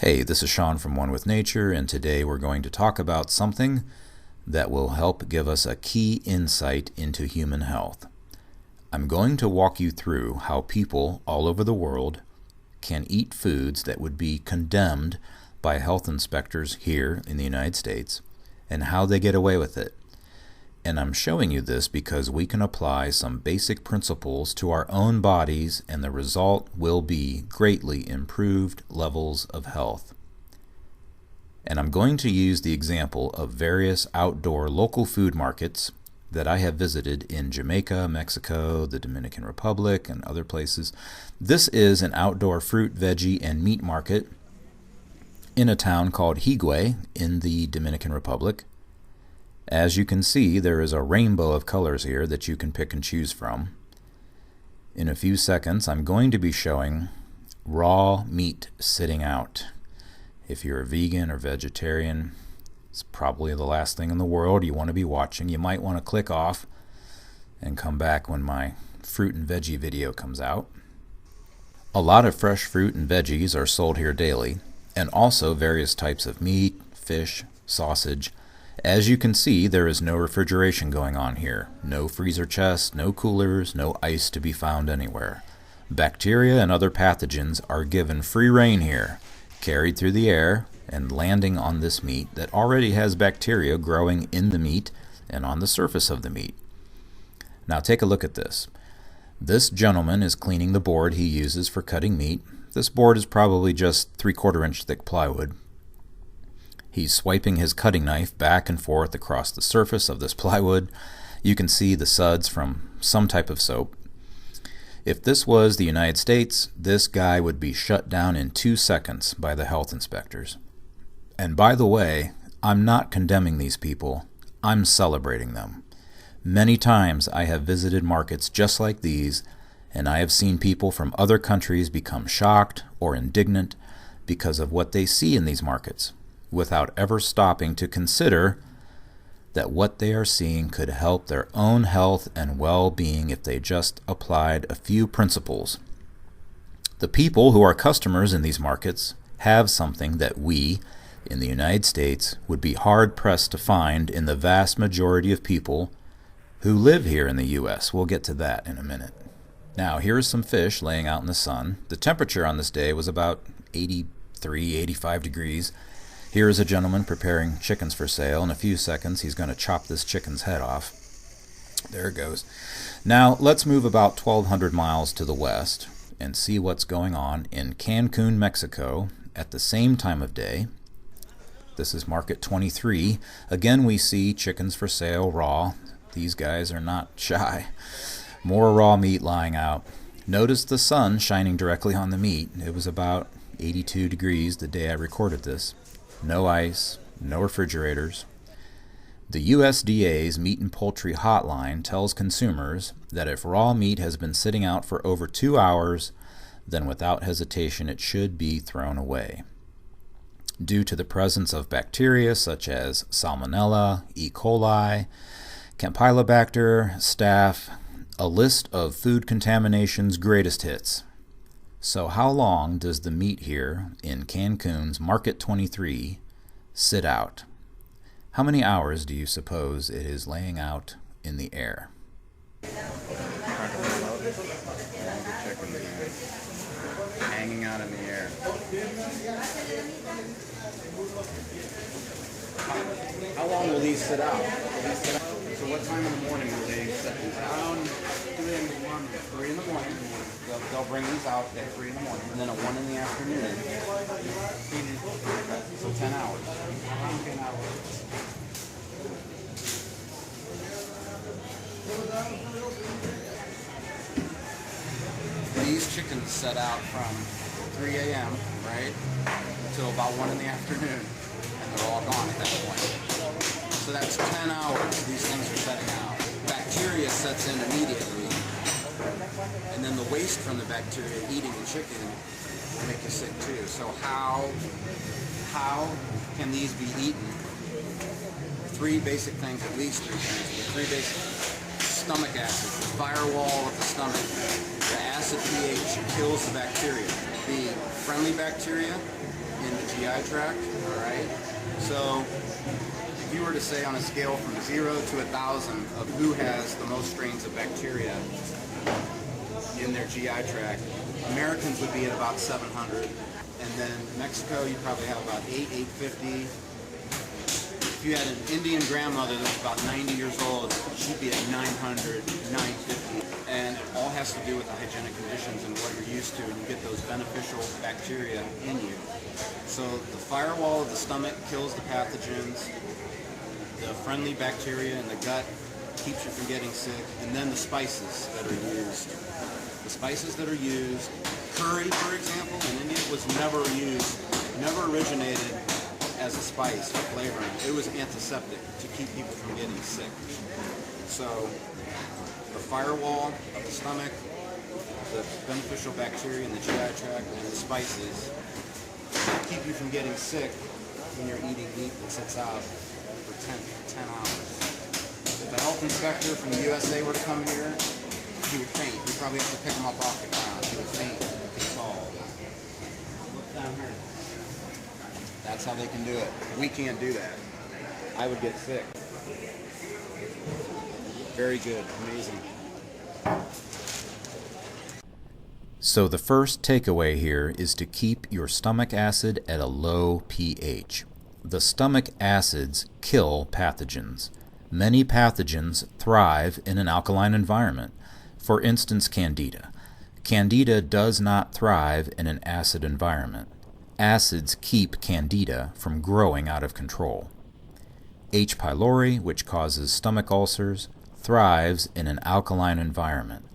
Hey, this is Sean from One with Nature, and today we're going to talk about something that will help give us a key insight into human health. I'm going to walk you through how people all over the world can eat foods that would be condemned by health inspectors here in the United States and how they get away with it. And I'm showing you this because we can apply some basic principles to our own bodies, and the result will be greatly improved levels of health. And I'm going to use the example of various outdoor local food markets that I have visited in Jamaica, Mexico, the Dominican Republic, and other places. This is an outdoor fruit, veggie, and meat market in a town called Higüey in the Dominican Republic. As you can see, there is a rainbow of colors here that you can pick and choose from. In a few seconds, I'm going to be showing raw meat sitting out. If you're a vegan or vegetarian, it's probably the last thing in the world you want to be watching. You might want to click off and come back when my fruit and veggie video comes out. A lot of fresh fruit and veggies are sold here daily, and also various types of meat, fish, sausage. As you can see, there is no refrigeration going on here. No freezer chests, no coolers, no ice to be found anywhere. Bacteria and other pathogens are given free rein here, carried through the air and landing on this meat that already has bacteria growing in the meat and on the surface of the meat. Now take a look at this. This gentleman is cleaning the board he uses for cutting meat. This board is probably just 3/4 inch thick plywood. He's swiping his cutting knife back and forth across the surface of this plywood. You can see the suds from some type of soap. If this was the United States, this guy would be shut down in 2 seconds by the health inspectors. And by the way, I'm not condemning these people, I'm celebrating them. Many times I have visited markets just like these, and I have seen people from other countries become shocked or indignant because of what they see in these markets, without ever stopping to consider that what they are seeing could help their own health and well-being if they just applied a few principles. The people who are customers in these markets have something that we, in the United States, would be hard-pressed to find in the vast majority of people who live here in the U.S. We'll get to that in a minute. Now, here is some fish laying out in the sun. The temperature on this day was about 83, 85 degrees. Here is a gentleman preparing chickens for sale. In a few seconds, he's going to chop this chicken's head off. There it goes. Now, let's move about 1,200 miles to the west and see what's going on in Cancun, Mexico at the same time of day. This is Market 23. Again, we see chickens for sale, raw. These guys are not shy. More raw meat lying out. Notice the sun shining directly on the meat. It was about 82 degrees the day I recorded this. No ice, no refrigerators. The USDA's Meat and Poultry Hotline tells consumers that if raw meat has been sitting out for over 2 hours, then without hesitation it should be thrown away. Due to the presence of bacteria such as Salmonella, E. coli, Campylobacter, staph, a list of food contamination's greatest hits. So how long does the meat here in Cancun's Market 23 sit out? How many hours do you suppose it is laying out in the air? Hanging out in the air. How long will these sit out? So what time in the morning will they set these out? 3 in the morning. They'll bring these out at 3 in the morning, and then at 1 in the afternoon. So 10 hours. 10 hours. These chickens set out from 3 a.m., right, until about 1 in the afternoon, and they're all gone at that point. So that's 10 hours these things are setting out. Bacteria sets in immediately, and then the waste from the bacteria eating the chicken will make you sick too. So how can these be eaten? 3 basic things, at least 3 things. The 3 basic: stomach acid, the firewall of the stomach. The acid pH kills the bacteria. The friendly bacteria in the GI tract, all right? So if you were to say on a scale from 0 to 1,000 of who has the most strains of bacteria in their GI tract, Americans would be at about 700. And then Mexico, you probably have about 850. If you had an Indian grandmother that was about 90 years old, she'd be at 900, 950. And it all has to do with the hygienic conditions and what you're used to, and you get those beneficial bacteria in you. So the firewall of the stomach kills the pathogens, the friendly bacteria in the gut keeps you from getting sick, and then the spices that are used. The spices that are used, curry, for example, in India was never originated as a spice for flavoring. It was antiseptic to keep people from getting sick. So the firewall of the stomach, the beneficial bacteria in the GI tract, and the spices keep you from getting sick when you're eating meat that sits out for 10 hours. If a health inspector from the USA were to come here, he would faint. We'd probably have to pick him up off the ground. He would faint. He's tall. Look down here. That's how they can do it. We can't do that. I would get sick. Very good. Amazing. So the first takeaway here is to keep your stomach acid at a low pH. The stomach acids kill pathogens. Many pathogens thrive in an alkaline environment. For instance, Candida. Candida does not thrive in an acid environment. Acids keep Candida from growing out of control. H. pylori, which causes stomach ulcers, thrives in an alkaline environment.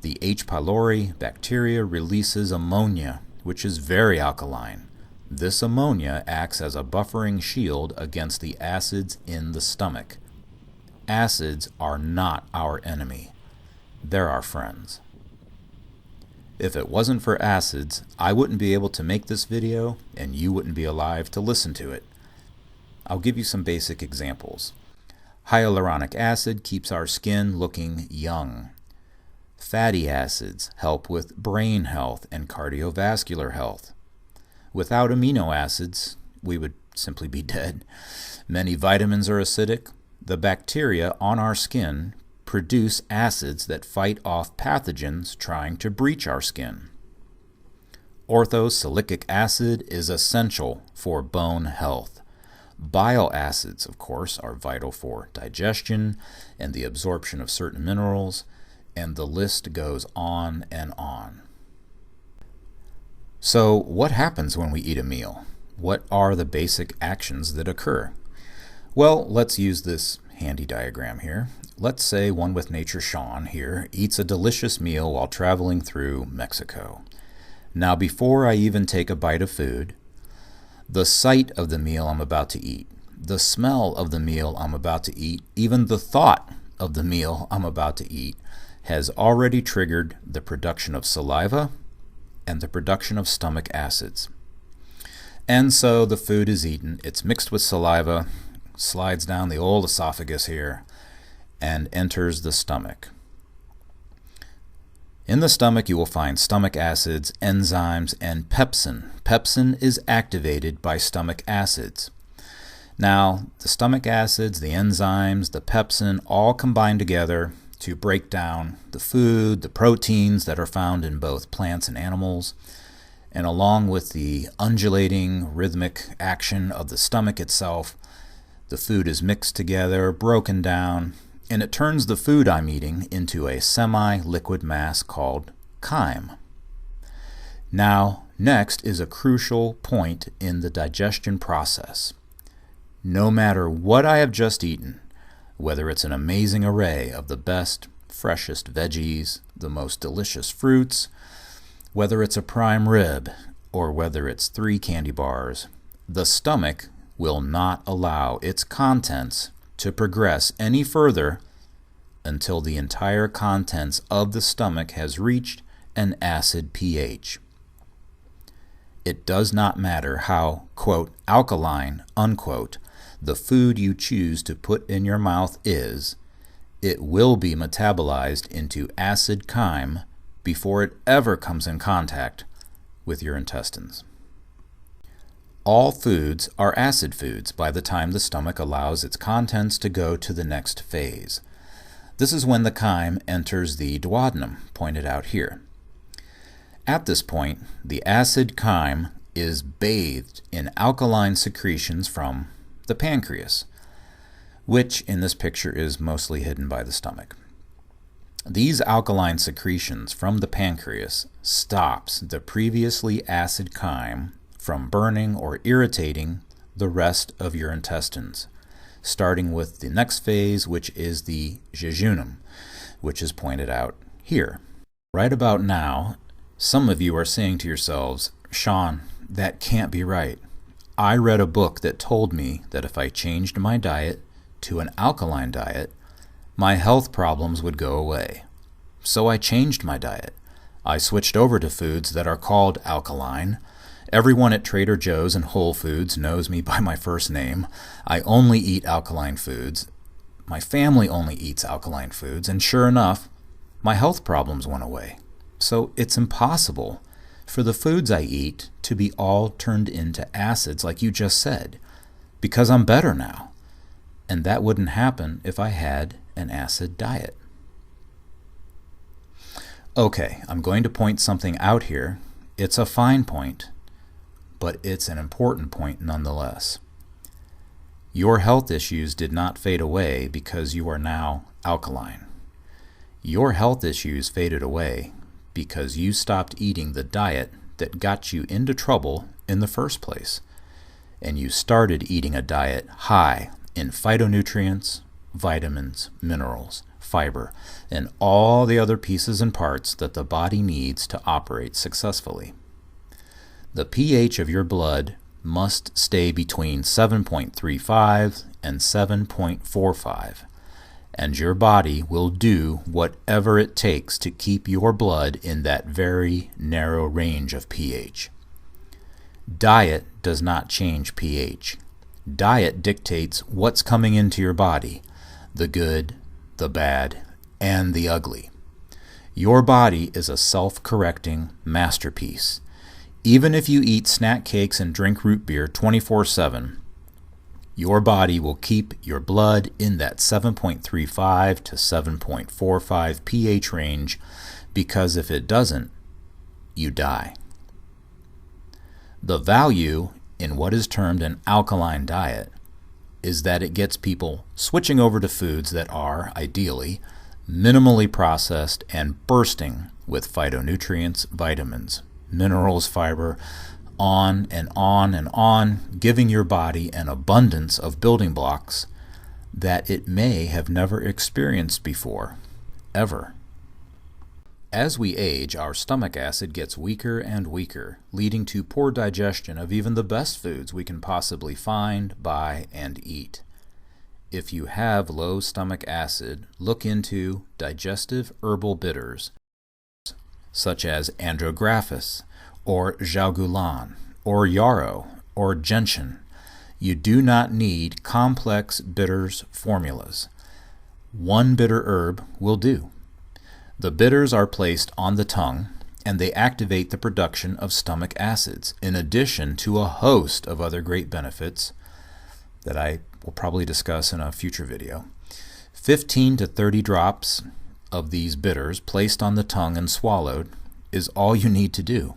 The H. pylori bacteria releases ammonia, which is very alkaline. This ammonia acts as a buffering shield against the acids in the stomach. Acids are not our enemy. They're our friends. If it wasn't for acids, I wouldn't be able to make this video, and you wouldn't be alive to listen to it. I'll give you some basic examples. Hyaluronic acid keeps our skin looking young. Fatty acids help with brain health and cardiovascular health. Without amino acids, we would simply be dead. Many vitamins are acidic. The bacteria on our skin produce acids that fight off pathogens trying to breach our skin. Orthosilicic acid is essential for bone health. Bile acids, of course, are vital for digestion and the absorption of certain minerals, and the list goes on and on. So, what happens when we eat a meal? What are the basic actions that occur? Well, let's use this handy diagram here. Let's say One with Nature Sean here eats a delicious meal while traveling through Mexico. Now, before I even take a bite of food, the sight of the meal I'm about to eat, the smell of the meal I'm about to eat, even the thought of the meal I'm about to eat has already triggered the production of saliva and the production of stomach acids. And so the food is eaten, it's mixed with saliva, slides down the old esophagus here, and enters the stomach. In the stomach you will find stomach acids, enzymes, and pepsin. Pepsin is activated by stomach acids. Now, the stomach acids, the enzymes, the pepsin all combine together to break down the food, the proteins that are found in both plants and animals, and along with the undulating rhythmic action of the stomach itself, the food is mixed together, broken down, and it turns the food I'm eating into a semi-liquid mass called chyme. Now, next is a crucial point in the digestion process. No matter what I have just eaten, whether it's an amazing array of the best, freshest veggies, the most delicious fruits, whether it's a prime rib, or whether it's 3 candy bars, the stomach will not allow its contents to progress any further until the entire contents of the stomach has reached an acid pH. It does not matter how, quote, alkaline, unquote, the food you choose to put in your mouth is, it will be metabolized into acid chyme before it ever comes in contact with your intestines. All foods are acid foods by the time the stomach allows its contents to go to the next phase. This is when the chyme enters the duodenum, pointed out here. At this point, the acid chyme is bathed in alkaline secretions from the pancreas, which in this picture is mostly hidden by the stomach. These alkaline secretions from the pancreas stops the previously acid chyme from burning or irritating the rest of your intestines, starting with the next phase, which is the jejunum, which is pointed out here. Right about now, some of you are saying to yourselves, Sean, that can't be right. I read a book that told me that if I changed my diet to an alkaline diet, my health problems would go away. So I changed my diet. I switched over to foods that are called alkaline. Everyone at Trader Joe's and Whole Foods knows me by my first name. I only eat alkaline foods. My family only eats alkaline foods, and sure enough, my health problems went away. So it's impossible for the foods I eat to be all turned into acids like you just said, because I'm better now. And that wouldn't happen if I had an acid diet. Okay, I'm going to point something out here. It's a fine point, but it's an important point nonetheless. Your health issues did not fade away because you are now alkaline. Your health issues faded away because you stopped eating the diet that got you into trouble in the first place, and you started eating a diet high in phytonutrients, vitamins, minerals, fiber, and all the other pieces and parts that the body needs to operate successfully. The pH of your blood must stay between 7.35 and 7.45, and your body will do whatever it takes to keep your blood in that very narrow range of pH. Diet does not change pH. Diet dictates what's coming into your body, the good, the bad, and the ugly. Your body is a self-correcting masterpiece. Even if you eat snack cakes and drink root beer 24/7, your body will keep your blood in that 7.35 to 7.45 pH range, because if it doesn't, you die. The value in what is termed an alkaline diet is that it gets people switching over to foods that are, ideally, minimally processed and bursting with phytonutrients, vitamins, minerals, fiber, on and on and on, giving your body an abundance of building blocks that it may have never experienced before, ever. As we age, our stomach acid gets weaker and weaker, leading to poor digestion of even the best foods we can possibly find, buy, and eat. If you have low stomach acid, look into digestive herbal bitters, such as Andrographis, or Jiaogulan, or Yarrow, or GENTAIN. You do not need complex bitters formulas. One bitter herb will do. The bitters are placed on the tongue, and they activate the production of stomach acids, in addition to a host of other great benefits that I will probably discuss in a future video. 15 to 30 drops of these bitters placed on the tongue and swallowed is all you need to do.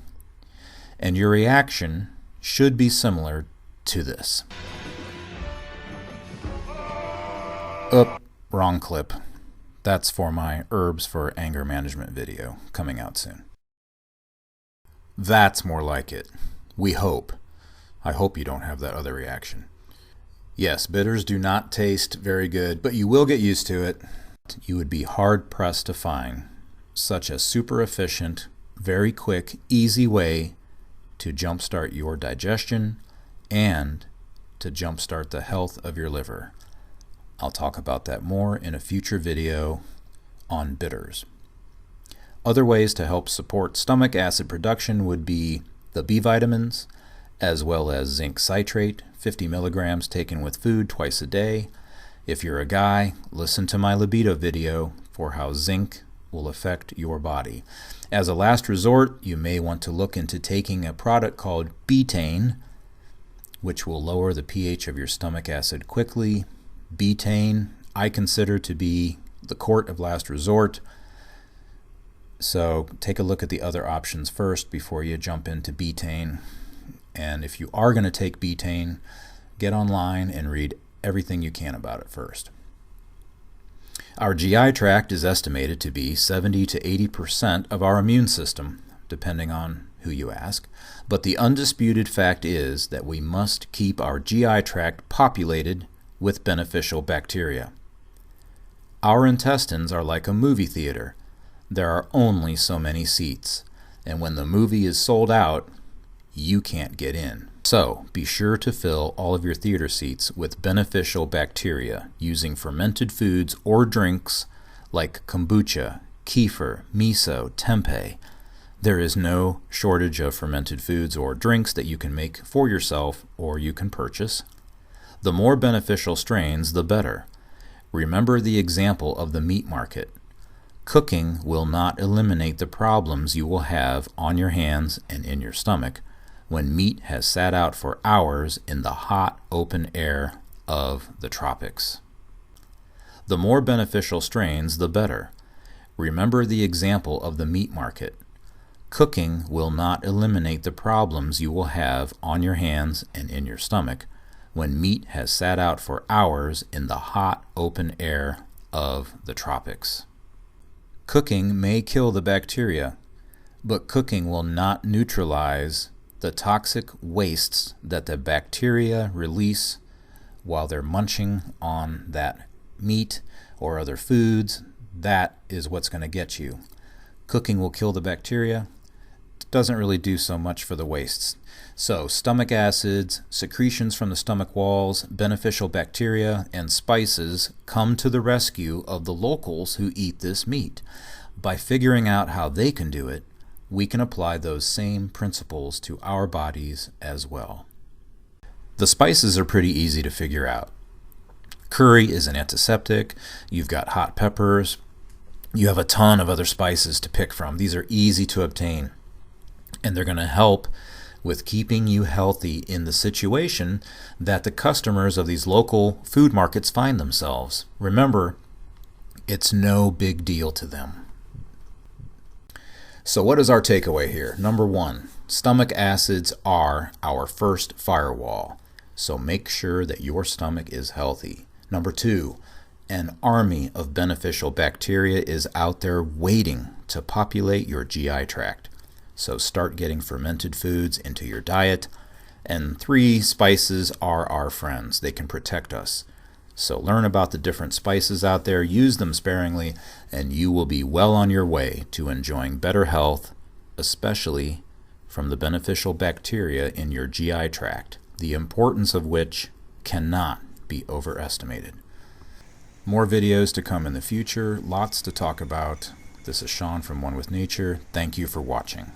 And your reaction should be similar to this. Wrong clip. That's for my herbs for anger management video coming out soon. That's more like it. We hope. I hope you don't have that other reaction. Yes, bitters do not taste very good, but you will get used to it. You would be hard-pressed to find such a super efficient, very quick, easy way to jumpstart your digestion and to jumpstart the health of your liver. I'll talk about that more in a future video on bitters. Other ways to help support stomach acid production would be the B vitamins, as well as zinc citrate, 50 milligrams taken with food twice a day. If you're a guy, listen to my libido video for how zinc will affect your body. As a last resort, you may want to look into taking a product called betaine, which will lower the pH of your stomach acid quickly. Betaine, I consider to be the court of last resort. So take a look at the other options first before you jump into betaine. And if you are going to take betaine, get online and read everything you can about it first. Our GI tract is estimated to be 70 to 80% of our immune system, depending on who you ask. But the undisputed fact is that we must keep our GI tract populated with beneficial bacteria. Our intestines are like a movie theater. There are only so many seats, and when the movie is sold out, you can't get in. So be sure to fill all of your theater seats with beneficial bacteria using fermented foods or drinks like kombucha, kefir, miso, tempeh. There is no shortage of fermented foods or drinks that you can make for yourself or you can purchase. The more beneficial strains, the better. Remember the example of the meat market. Cooking will not eliminate the problems you will have on your hands and in your stomach when meat has sat out for hours in the hot, open air of the tropics. The more beneficial strains, the better. Remember the example of the meat market. Cooking will not eliminate the problems you will have on your hands and in your stomach when meat has sat out for hours in the hot, open air of the tropics. Cooking may kill the bacteria, but cooking will not neutralize the toxic wastes that the bacteria release while they're munching on that meat or other foods. That is what's going to get you. Cooking will kill the bacteria. It doesn't really do so much for the wastes. So stomach acids, secretions from the stomach walls, beneficial bacteria, and spices come to the rescue of the locals who eat this meat. By figuring out how they can do it, we can apply those same principles to our bodies as well. The spices are pretty easy to figure out. Curry is an antiseptic. You've got hot peppers. You have a ton of other spices to pick from. These are easy to obtain, and they're going to help with keeping you healthy in the situation that the customers of these local food markets find themselves. Remember, it's no big deal to them. So what is our takeaway here? Number one, stomach acids are our first firewall. So make sure that your stomach is healthy. Number two, an army of beneficial bacteria is out there waiting to populate your GI tract. So start getting fermented foods into your diet. And three, spices are our friends. They can protect us. So learn about the different spices out there, use them sparingly, and you will be well on your way to enjoying better health, especially from the beneficial bacteria in your GI tract, the importance of which cannot be overestimated. More videos to come in the future, lots to talk about. This is Sean from One with Nature. Thank you for watching.